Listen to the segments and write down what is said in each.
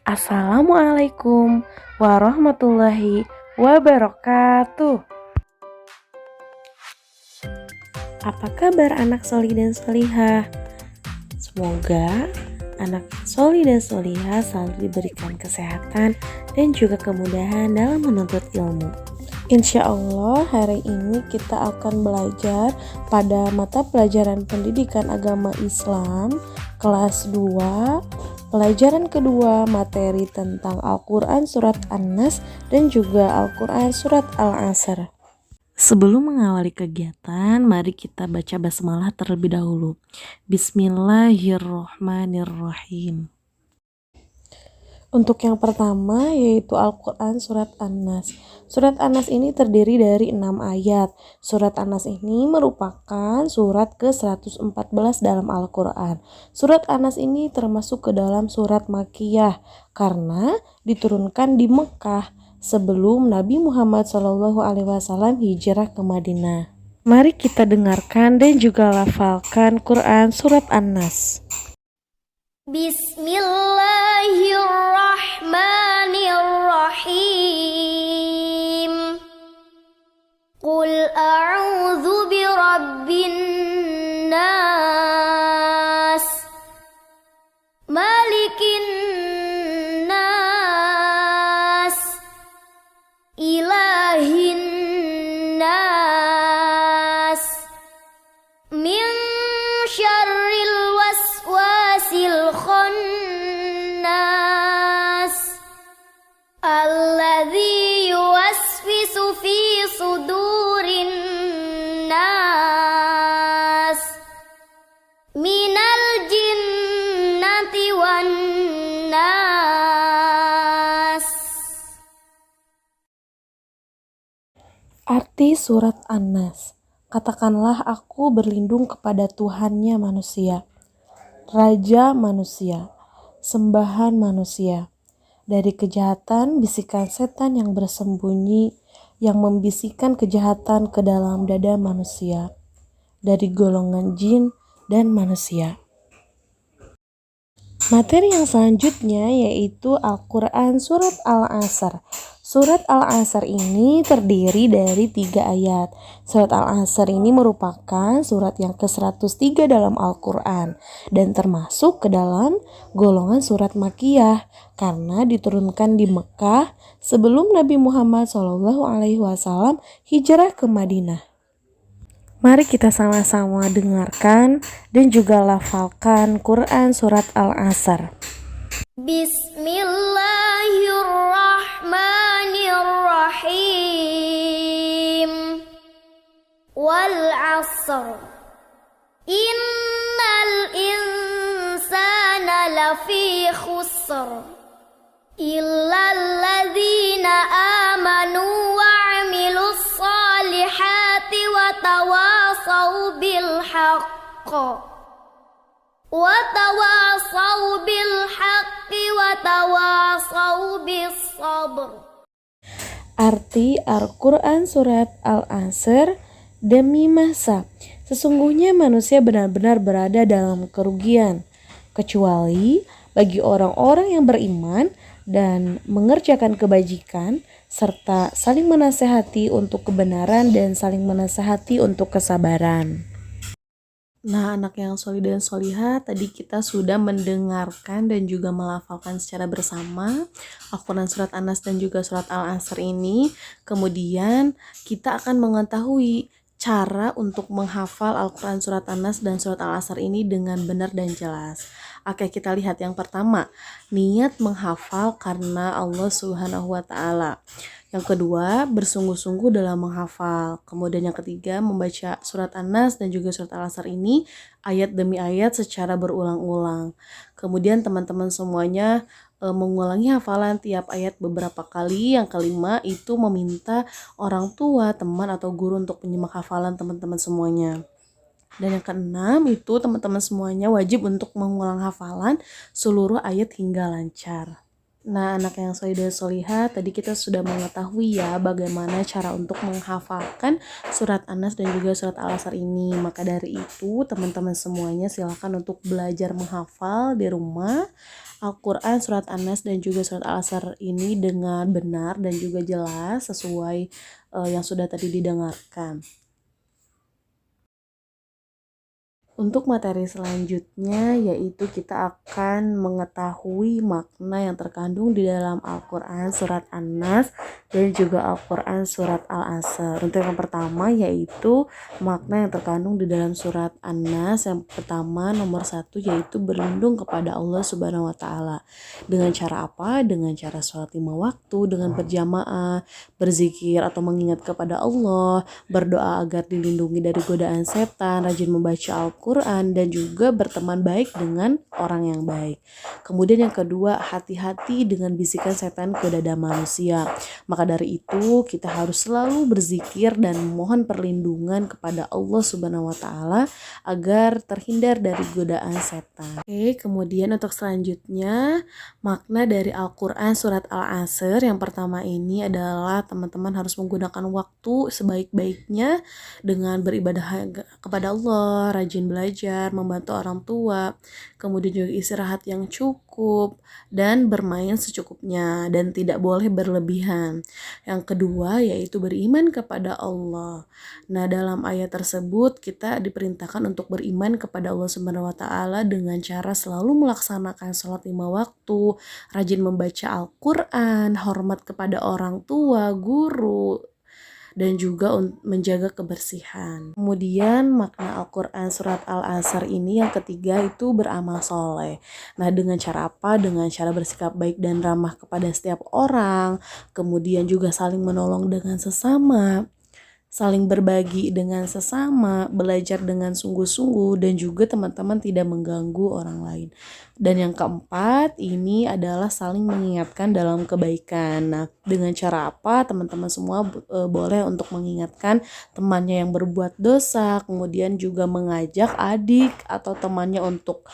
Assalamualaikum warahmatullahi wabarakatuh. Apa kabar anak soli dan solihah? Semoga anak soli dan solihah selalu diberikan kesehatan dan juga kemudahan dalam menuntut ilmu. Insya Allah hari ini kita akan belajar pada mata pelajaran pendidikan agama Islam kelas 2, pelajaran kedua, materi tentang Al-Quran Surat An-Nas dan juga Al-Quran Surat Al-Asr. Sebelum mengawali kegiatan, mari kita baca basmalah terlebih dahulu. Bismillahirrohmanirrohim. Untuk yang pertama yaitu Al-Quran Surat An-Nas. Surat An-Nas ini terdiri dari 6 ayat. Surat An-Nas ini merupakan surat ke-114 dalam Al-Quran. Surat An-Nas ini termasuk ke dalam surat Makkiyah karena diturunkan di Mekah sebelum Nabi Muhammad SAW hijrah ke Madinah. Mari kita dengarkan dan juga lafalkan Quran Surat An-Nas. Bismillahirrahmanirrahim. Qul a'udzu birabbin nas, malikin nas, ilahin nas, min syarril waswasil khannas, alladzi yuwaswisu fi sudurin nas, minal jinnati wan nas. Arti surat An-Nas. Katakanlah aku berlindung kepada Tuhannya manusia, Raja manusia, sembahan manusia, dari kejahatan bisikan setan yang bersembunyi, yang membisikkan kejahatan ke dalam dada manusia, dari golongan jin dan manusia. Materi yang selanjutnya yaitu Al-Quran Surat Al-Asr. Surat Al-Asr ini terdiri dari 3 ayat. Surat Al-Asr ini merupakan surat yang ke-103 dalam Al-Quran dan termasuk ke dalam golongan surat Makkiyah karena diturunkan di Mekah sebelum Nabi Muhammad SAW hijrah ke Madinah. Mari kita sama-sama dengarkan dan juga lafalkan Quran Surat Al-Asr. Bismillahirrahmanirrahim. Wal 'asr. Innal insana lafi khusr. Illal ladzina amanu wa 'amilus solihati wa tawasaw bil haqq. Wa tawasaw bil haqqi wa tawasaw bis sabr. Arti Al-Quran Surat Al-Asr, demi masa, sesungguhnya manusia benar-benar berada dalam kerugian, kecuali bagi orang-orang yang beriman dan mengerjakan kebajikan, serta saling menasehati untuk kebenaran dan saling menasehati untuk kesabaran. Nah, anak yang solih dan solihah, tadi kita sudah mendengarkan dan juga melafalkan secara bersama Al-Quran Surat An-Nas dan juga Surat Al-Asr ini. Kemudian kita akan mengetahui cara untuk menghafal Al-Quran Surat An-Nas dan Surat Al-Asr ini dengan benar dan jelas. Oke, kita lihat yang pertama, niat menghafal karena Allah Subhanahu wa Ta'ala. Yang kedua, bersungguh-sungguh dalam menghafal. Kemudian yang ketiga, membaca surat An-Nas dan juga surat Al-Asr ini ayat demi ayat secara berulang-ulang. Kemudian teman-teman semuanya mengulangi hafalan tiap ayat beberapa kali. Yang kelima itu meminta orang tua, teman atau guru untuk menyimak hafalan teman-teman semuanya. Dan yang keenam itu teman-teman semuanya wajib untuk mengulang hafalan seluruh ayat hingga lancar. Nah, anak yang solih dan solihah, tadi kita sudah mengetahui ya bagaimana cara untuk menghafalkan surat An-Nas dan juga surat Al-Asr ini. Maka dari itu, teman-teman semuanya silakan untuk belajar menghafal di rumah Al-Quran surat An-Nas dan juga surat Al-Asr ini dengan benar dan juga jelas sesuai yang sudah tadi didengarkan. Untuk materi selanjutnya yaitu kita akan mengetahui makna yang terkandung di dalam Al-Quran surat An-Nas dan juga Al-Quran surat Al-Asr. Untuk yang pertama yaitu makna yang terkandung di dalam surat An-Nas. Yang pertama nomor 1 yaitu berlindung kepada Allah Subhanahu wa Ta'ala. Dengan cara apa? Dengan cara sholat 5 waktu, dengan berjamaah, berzikir atau mengingat kepada Allah, berdoa agar dilindungi dari godaan setan, rajin membaca Al-Quran, dan juga berteman baik dengan orang yang baik. Kemudian yang kedua, hati-hati dengan bisikan setan ke dada manusia. Maka dari itu kita harus selalu berzikir dan memohon perlindungan kepada Allah Subhanahu wa Ta'ala agar terhindar dari godaan setan. Oke, kemudian untuk selanjutnya makna dari Al-Quran surat Al-Asr. Yang pertama ini adalah teman-teman harus menggunakan waktu sebaik-baiknya dengan beribadah kepada Allah, rajin belajar, membantu orang tua, kemudian juga istirahat yang cukup, dan bermain secukupnya, dan tidak boleh berlebihan. Yang kedua yaitu beriman kepada Allah. Nah, dalam ayat tersebut kita diperintahkan untuk beriman kepada Allah Subhanahu wa Ta'ala dengan cara selalu melaksanakan sholat 5 waktu, rajin membaca Al-Quran, hormat kepada orang tua, guru, dan juga menjaga kebersihan. Kemudian makna Al-Quran surat Al-Asr ini yang ketiga itu beramal soleh. Nah, dengan cara apa? Dengan cara bersikap baik dan ramah kepada setiap orang, kemudian juga saling menolong dengan sesama, saling berbagi dengan sesama, belajar dengan sungguh-sungguh, dan juga teman-teman tidak mengganggu orang lain. Dan yang keempat ini adalah saling mengingatkan dalam kebaikan. Nah, dengan cara apa? Teman-teman semua boleh untuk mengingatkan temannya yang berbuat dosa, kemudian juga mengajak adik atau temannya untuk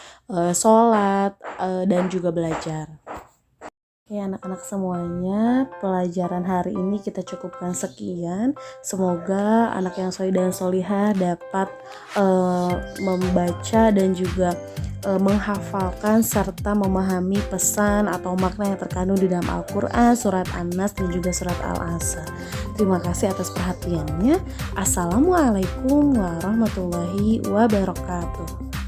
sholat dan juga belajar. Oke, anak-anak semuanya, pelajaran hari ini kita cukupkan sekian. Semoga anak yang solih dan solihah dapat membaca dan juga menghafalkan serta memahami pesan atau makna yang terkandung di dalam Al-Quran, surat An-Nas dan juga surat Al-Asr. Terima kasih atas perhatiannya. Assalamualaikum warahmatullahi wabarakatuh.